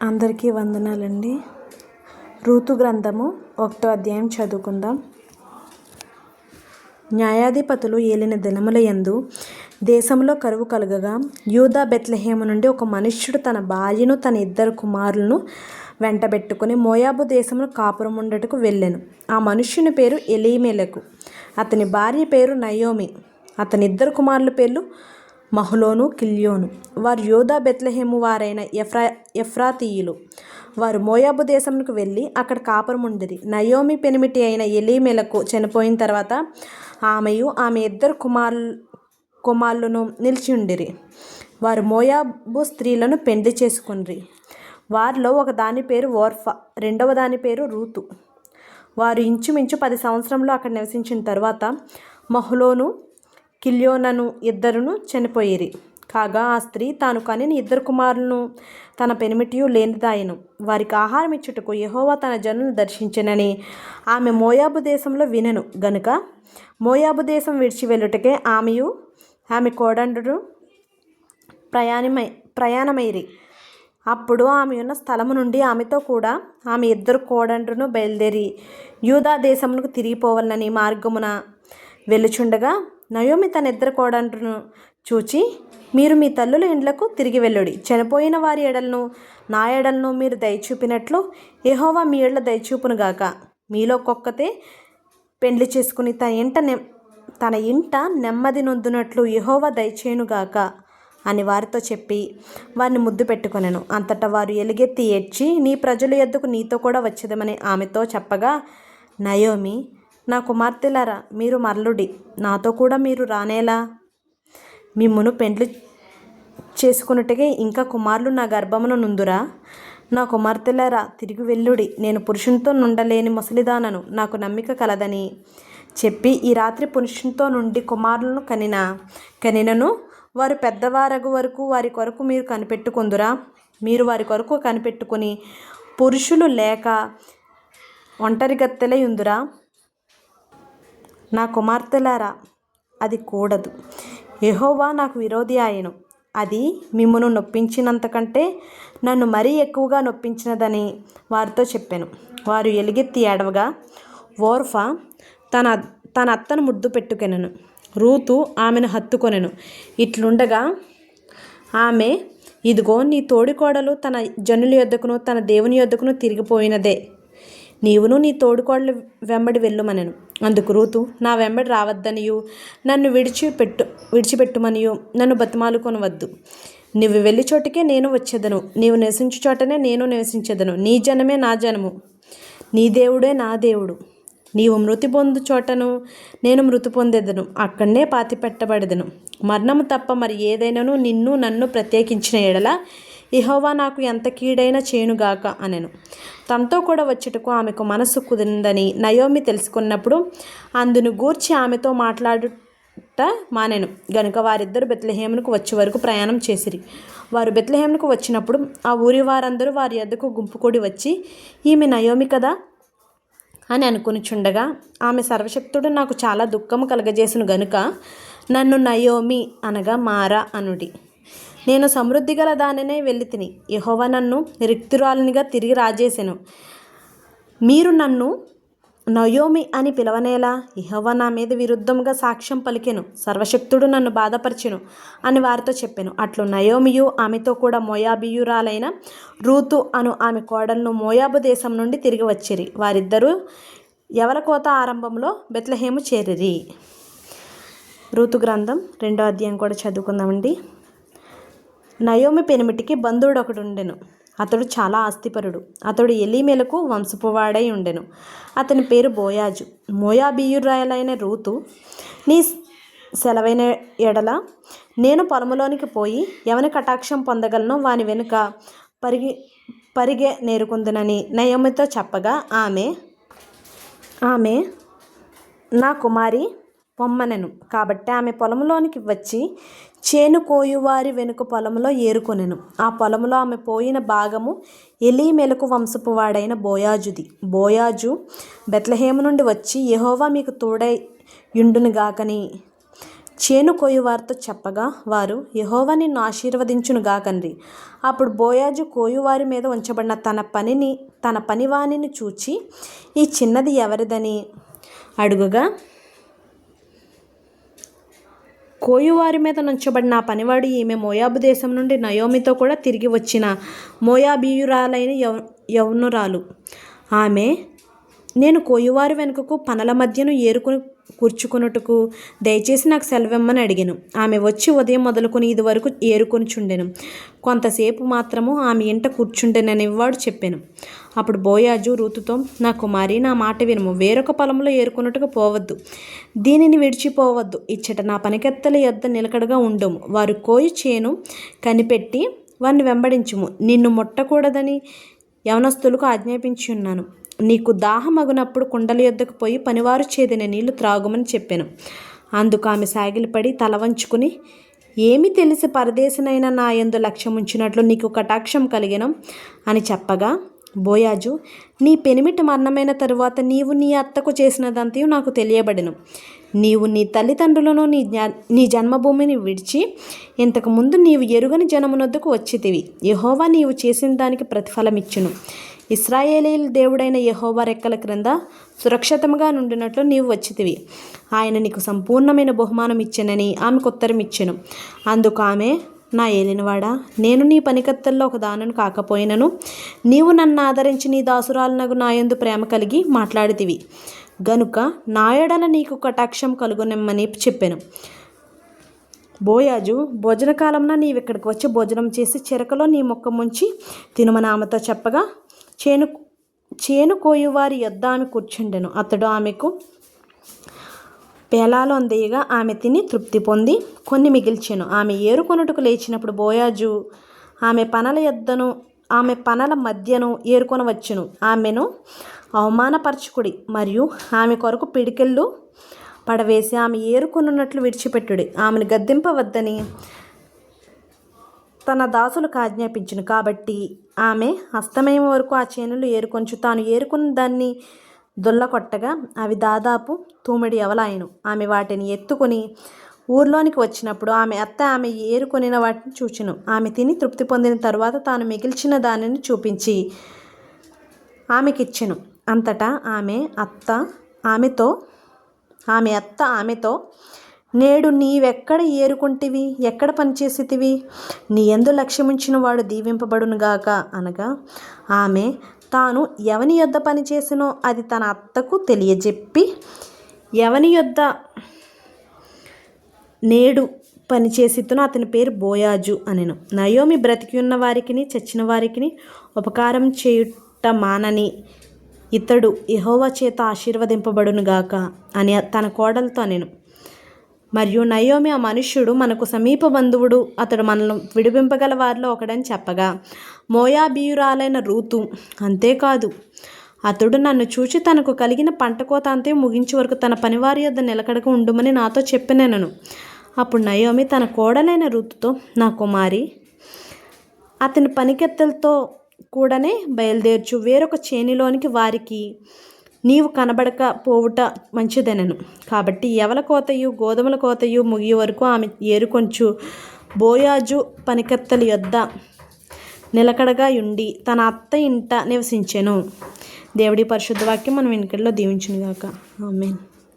అందరికీ వందనాలండి. రూతు గ్రంథము 1వ అధ్యాయం చదువుకుందాం. న్యాయాధిపతులు ఏలిన దినముల యందు దేశంలో కరువు కలుగగా యూదా బెత్లెహేము నుండి ఒక మనుష్యుడు తన భార్యను తన 2 కుమారులను వెంటబెట్టుకుని మోయాబు దేశమును కాపురముండుటకు వెళ్ళెను. ఆ మనుష్యుని పేరు ఎలీమెలకు, అతని భార్య పేరు నయోమి, అతని 2 కుమారుల పేర్లు మహలోను, కిల్యోను. వారు యూదా బెత్లెహేము వారైన ఎఫ్రాతీయులు. వారు మోయాబు దేశమునకు వెళ్ళి అక్కడ కాపురముండిరి. నయోమి పెనిమిటి అయిన ఎలీమెలకు చనిపోయిన తర్వాత ఆమెయు ఆమె 2 కుమారులను నిలిచియుండిరి. వారు మోయాబు స్త్రీలను పెండ్లి చేసుకొనిరి. వారిలో ఒక దాని పేరు ఓర్ఫా, రెండవ దాని పేరు రూతు. వారు ఇంచుమించు 10 సంవత్సరములు అక్కడ నివసించిన తర్వాత మహలోను, కిల్యోనను ఇద్దరును చనిపోయిరి. కాగా ఆ స్త్రీ తాను కనిన 2 కుమారులను తన పెనిమిటియు లేనిదాయెను. వారికి ఆహారం ఇచ్చుటకు యెహోవా తన జనులను దర్శించెనని ఆమె మోయాబు దేశంలో వినెను గనుక మోయాబు దేశం విడిచి వెళ్ళుటకే ఆమెయు ఆమె కోడండ్రును ప్రయాణమైరి. అప్పుడు ఆమె ఉన్న స్థలము నుండి ఆమెతో కూడా ఆమె 2 కోడండ్రును బయలుదేరి యూదా దేశమునకు తిరిగిపోవాలని మార్గమున వెళ్ళుచుండగా నయోమి తన 2 కోడండ్రును చూచి, మీరు మీ తల్లుల ఇండ్లకు తిరిగి వెళ్ళుడి. చనిపోయిన వారి ఎడలను నా ఎడలను మీరు దయచూపినట్లు యెహోవా మీ ఎడల దయచూపునుగాక. మీలో ఒక్కొక్కతే పెండ్లి చేసుకుని తన ఇంట నెమ్మది నొందునట్లు యెహోవా దయచేయునుగాక అని వారితో చెప్పి వారిని ముద్దు పెట్టుకొనెను. అంతటా వారు ఎలుగెత్తి ఏడ్చి, నీ ప్రజల యొద్దకు నీతో కూడా వచ్చేదమని ఆమెతో చెప్పగా నయోమి, నా కుమార్తెలారా, మీరు మరలుడి, నాతో కూడా మీరు రానేలా? మిమ్మును పెండ్లి చేసుకున్నట్టుగా ఇంకా కుమారులు నా గర్భమున నుందురా? నా కుమార్తెలారా, తిరిగి వెళ్ళుడి, నేను పురుషునితో నుండలేని ముసలిదానను, నాకు నమ్మిక కలదని చెప్పి ఈ రాత్రి పురుషునితో నుండి కుమారులను కనినను వారు పెద్దవారగు వరకు వారి కొరకు మీరు కనిపెట్టుకుందురా? మీరు వారి కొరకు కనిపెట్టుకుని పురుషులు లేక ఒంటరిగత్తెలై ఉందురా? నా కుమార్తెలారా, అది కూడదు. యెహోవా నాకు విరోధి ఆయను. అది మిమ్మును నొప్పించినంతకంటే నన్ను మరీ ఎక్కువగా నొప్పించినదని వారితో చెప్పాను. వారు ఎలుగెత్తి ఏడవగా ఓర్ఫా తన అత్తను ముద్దు పెట్టుకొనెను. రూతు ఆమెను హత్తుకొనెను. ఇట్లుండగా ఆమె, ఇదిగో నీ తోడికోడలు తన జనుల యొద్దకును తన దేవుని యొద్దకును తిరిగిపోయినదే. నీవును నీ తోడికోడలు వెంబడి వెళ్ళుమనెను. అందుకు రూతు, నా వెంబడి రావద్దనియు నన్ను విడిచిపెట్టుమనియు నన్ను బతిమాలుకొనవద్దు. నీవు వెళ్ళి చోటికే నేను వచ్చేదను, నీవు నివసించు చోటనే నేను నివసించెదను. నీ జనమే నా జనము, నీ దేవుడే నా దేవుడు. నీవు మృతి పొందు చోటను నేను మృతి పొందేదను, అక్కడనే పాతిపెట్టబడెదను. మరణము తప్ప మరి ఏదైనాను నిన్ను నన్ను ప్రత్యేకించిన ఎడల యెహోవా నాకు ఎంత కీడైనా చేయునుగాక అనెను. తమతో కూడా వచ్చుటకు ఆమెకు మనస్సు కుదిరిందని నయోమి తెలుసుకున్నప్పుడు అందును గూర్చి ఆమెతో మాట్లాడుట మానెను గనుక వారిద్దరు బెత్లెహేమునకు వచ్చే వరకు ప్రయాణం చేసిరి. వారు బెత్లెహేమునకు వచ్చినప్పుడు ఆ ఊరి వారందరూ వారి యొద్దకు గుంపు కూడి వచ్చి, ఈమె నయోమి కదా అని అనుకునిచుండగా ఆమె సర్వశక్తుడు నాకు చాలా దుఃఖము కలగజేసును గనుక నన్ను నయోమి అనగా మారా అనుడి. నేను సమృద్ధి గల దానినే వెళ్ళి తిని యెహోవా నన్ను రిక్తురాలినిగా తిరిగి రాజేసెను. మీరు నన్ను నయోమి అని పిలవనేలా? యెహోవా నా మీద విరుద్ధముగా సాక్ష్యం పలికెను, సర్వశక్తుడు నన్ను బాధపరిచెను అని వారితో చెప్పెను. అట్లు నయోమియు ఆమెతో కూడా మోయాబీయురాలైన రూతు అను ఆమె కోడలను మోయాబు దేశం నుండి తిరిగి వచ్చిరి. వారిద్దరూ యవల కోత ఆరంభంలో బెత్లెహేము చేరిరి. రూతు గ్రంథం 2వ అధ్యాయం కూడా చదువుకుందామండి. నయోమి పెనిమిటికి బంధువుడు ఒకడు ఉండెను. అతడు చాలా ఆస్తిపరుడు. అతడు ఎలీమెలకు వంశపువాడై ఉండెను. అతని పేరు బోయాజు. మోయాబీయురాలైన రూతు, నీ సెలవైన ఎడల నేను పొలములోనికి పోయి ఎవని కటాక్షం పొందగలనో వాని వెనుక పరిగె నేరుకుందునని నయోమితో చెప్పగా ఆమె నా కుమారి పొమ్మనెను. కాబట్టి ఆమె పొలంలోనికి వచ్చి చేను కోయువారి వెనుక పొలంలో ఏరుకొనెను. ఆ పొలంలో ఆమె పోయిన భాగము ఎలీమెలకు వంశపు వాడైన బోయాజుది. బోయాజు బెత్లెహేము నుండి వచ్చి, యెహోవా మీకు తోడై యుండునుగాకని చేను కోయువారితో చెప్పగా వారు, యెహోవా నిన్ను ఆశీర్వదించునుగాకండ్రి. అప్పుడు బోయాజు కోయువారి మీద ఉంచబడిన తన పనివానిని చూచి, ఈ చిన్నది ఎవరిదని అడుగగా, కోయువారి మీద నుంచబడిన ఆ పనివాడు, ఈమె మోయాబు దేశం నుండి నయోమితో కూడా తిరిగి వచ్చిన మోయాబీయురాలైన యవ్వనురాలు. ఆమె, నేను కోయువారి వెనుకకు పనల మధ్యను ఏరుకుని కూర్చుకొనుటకు దయచేసి నాకు సెలవిమ్మని అడిగాను. ఆమె వచ్చి ఉదయం మొదలుకొని ఇది వరకు ఏరుకొనిచుండెను. కొంతసేపు మాత్రము ఆమె ఇంట కూర్చుండెనని వాడు చెప్పాను. అప్పుడు బోయాజు రూతుతో, నా కుమారి, నా మాట వినుము. వేరొక పొలంలో ఏరుకొనుటకు పోవద్దు, దీనిని విడిచిపోవద్దు. ఇచ్చట నా పనికెత్తల యొద్ద నిలకడగా ఉండుము. వారు కోయి చేను కనిపెట్టి వారిని వెంబడించుము. నిన్ను ముట్టకూడదని యవనస్తులకు ఆజ్ఞాపించి ఉన్నాను. నీకు దాహమగునప్పుడు కుండల యొద్దకు పోయి పనివారు చేదిన నీళ్లు త్రాగుమని చెప్పాను. అందుకు ఆమె సాగిలపడి తల వంచుకుని, ఏమి తెలిసి పరదేశనైనా నా యందు లక్ష్యముంచినట్లు నీకు కటాక్షం కలిగెను అని చెప్పగా, బోయాజు, నీ పెనిమిటి మరణమైన తరువాత నీవు నీ అత్తకు చేసినదంతయు నాకు తెలియబడెను. నీవు నీ తల్లిదండ్రులను నీ జన్మభూమిని విడిచి ఇంతకుముందు నీవు ఎరుగని జనమునొద్దకు వచ్చితివి. యెహోవా నీవు చేసిన దానికి ప్రతిఫలమిచ్చును. ఇశ్రాయేలీయుల దేవుడైన యెహోవా రెక్కల క్రింద సురక్షితంగా నుండినట్లు నీవు వచ్చితివి. ఆయన నీకు సంపూర్ణమైన బహుమానం ఇచ్చెనని ఆమెకు ఉత్తరం ఇచ్చెను. అందుకు ఆమె, నా ఏలినవాడా, నేను నీ పనికత్తెల్లో ఒక దానను కాకపోయినను నీవు నన్ను ఆదరించి నీ దాసురాలనగు నా యందు ప్రేమ కలిగి మాట్లాడితివి గనుక నా ఎడల నీకు కటాక్షం కలుగునెమ్మని చెప్పాను. బోయాజు, భోజనకాలంన నీవిక్కడికి వచ్చి భోజనం చేసి చెరకలో నీ మొక్క ముంచి తినుమని ఆమెతో చెప్పగా, చేను కోయువారి యొద్ద ఆమె కూర్చుండెను. అతడు ఆమెకు పేలాలు అందేయగా ఆమె తిని తృప్తి పొంది కొన్ని మిగిల్చెను. ఆమె ఏరుకొనుటకు లేచినప్పుడు బోయాజు ఆమె పనల మధ్యను ఏరుకొనవచ్చును. ఆమెను అవమానపరచుకుడి మరియు ఆమె కొరకు పిడికెళ్ళు పడవేసి ఆమె ఏరుకొనున్నట్లు విడిచిపెట్టుడి. ఆమెను గద్దింపవద్దని తన దాసులకు ఆజ్ఞాపించును. కాబట్టి ఆమె అస్తమయం వరకు ఆ చేనులు ఏరుకొంచు తాను ఏరుకున్న దాన్ని దొల్లకొట్టగా అవి దాదాపు తూమెడి ఎవలాయను. ఆమె వాటిని ఎత్తుకొని ఊర్లోనికి వచ్చినప్పుడు ఆమె అత్త ఆమె ఏరుకొనిన వాటిని చూచెను. ఆమె తిని తృప్తి పొందిన తరువాత తాను మిగిల్చిన దానిని చూపించి ఆమెకిచ్చెను. అంతటా ఆమె అత్త ఆమెతో, నేడు నీవెక్కడ ఏరుకుంటివి, ఎక్కడ పనిచేసితివి? నీ యందు లక్ష్యముంచిన వాడు దీవింపబడునుగాక అనగా, ఆమె తాను ఎవని యొద్ద పనిచేసినో అది తన అత్తకు తెలియజెప్పి, ఎవని యొద్ద నేడు పనిచేసితునో అతని పేరు బోయాజు అనెను. నయోమి బ్రతికి ఉన్న వారికిని చచ్చిన వారికిని ఉపకారం చేయుట మానని ఇతడు యెహోవా చేత ఆశీర్వదింపబడునుగాక అని తన కోడలతో అనెను. మరియు నయోమి, ఆ మనుష్యుడు మనకు సమీప బంధువుడు, అతడు మనల్ని విడిపింపగల వారిలో ఒకడని చెప్పగా, మోయాబీయురాలైన రూతు, అంతేకాదు, అతడు నన్ను చూచి తనకు కలిగిన పంట కోత అంతే ముగించే వరకు తన పనివారి యొద్ద నిలకడగా ఉండుమని నాతో చెప్పినను. అప్పుడు నయోమి తన కోడలైన రూతుతో, నా కుమారి, అతని పనికెత్తెలతో కూడానే బయలుదేర్చు. వేరొక చేనిలోనికి వారికి నీవు కనబడక పోవుట మంచిదనెను. కాబట్టి ఎవల కోతయు గోధుమల కోతయు ముగియ వరకు ఆమె ఏరుకొంచు బోయాజు పనికత్తెల యొద్ద నిలకడగా ఉండి తన అత్త ఇంట నివసించెను. దేవుడి పరిశుద్ధ వాక్యం మనం వెనుకల్లో దీవించునుగాక. ఆమేన్.